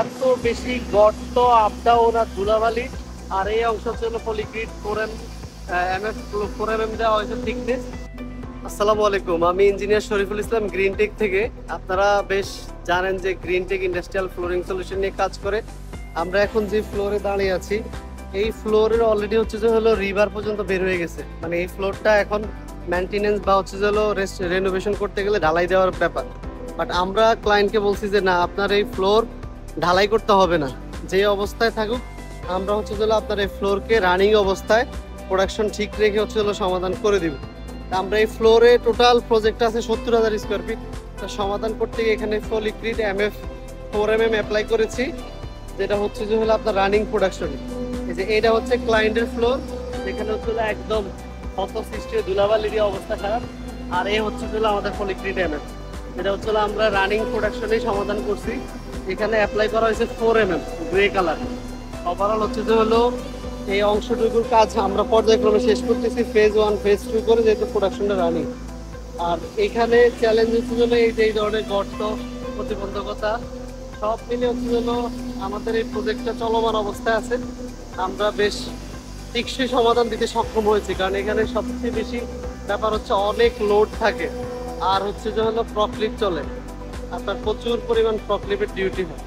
এত বেশি গর্ত, আপ ডাউন আর ধুলাবালি। আর এই অংশ হচ্ছে পলিগ্রিড 4M এমএফ 4mm দেওয়া হয়েছে থিকনেস। আসসালামু আলাইকুম, আমি engineer Shariful Islam Green Tech থেকে। আপনারা বেশ জানেন যে Green Tech industrial flooring solution নিয়ে কাজ করে। আমরা এখন যে ফ্লোরে দাঁড়িয়ে আছি, এই ফ্লোরের অলরেডি হচ্ছে যে হলো রিভার পর্যন্ত বের হয়ে গেছে। মানে এই ফ্লোরটা এখন মেনটেনেন্স বা হচ্ছে যে হলো রেনোভেশন করতে গেলে ঢালাই দেওয়ার ব্যাপার। বাট আমরা ক্লায়েন্টকে বলছি যে না, আপনার এই ফ্লোর ঢালাই করতে হবে না, যে অবস্থায় থাকুক আমরা হচ্ছে যে আপনার এই ফ্লোরকে রানিং অবস্থায় প্রোডাকশন ঠিক রেখে হচ্ছে সমাধান করে দিব। আমরা এই ফ্লোরে টোটাল প্রজেক্ট আছে 70,000 স্কোয়ার ফিট। সমাধান করতে গিয়ে এখানে পলিগ্রিড এমএফ 4mm অ্যাপ্লাই করেছি, যেটা হচ্ছে যে হলো আপনার রানিং প্রোডাকশন। এই যে এটা হচ্ছে ক্লায়েন্টের ফ্লোর, যেখানে হচ্ছে একদম ক্ষত সৃষ্টি, ধুলাবালির অবস্থা খারাপ। আর এই হচ্ছে আমাদের পলিগ্রিড এমএফ, এটা হচ্ছে আমরা রানিং প্রোডাকশনেই সমাধান করছি। এখানে অ্যাপ্লাই করা হয়েছে 4mm গ্রে কালার। ওভারঅল হচ্ছে যে হলো এই অংশটুকুর কাজ আমরা পর্যায়ক্রমে শেষ করতেছি, ফেজ 1 ফেজ 2 করে, যেহেতু প্রোডাকশনটা রানিং। আর এখানে চ্যালেঞ্জ হচ্ছে হলো এই যে এই ধরনের গর্ত, প্রতিবন্ধকতা সব মিলে হচ্ছে হলো আমাদের এই প্রজেক্টটা চলমান অবস্থায় আছে। আমরা বেশ টেকসই সমাধান দিতে সক্ষম হয়েছি, কারণ এখানে সবচেয়ে বেশি ব্যাপার হচ্ছে অনেক লোড থাকে, আর হচ্ছে যে হলো প্রকলিপ চলে, আপনার প্রচুর পরিমাণ প্রকলিপের ডিউটি হয়।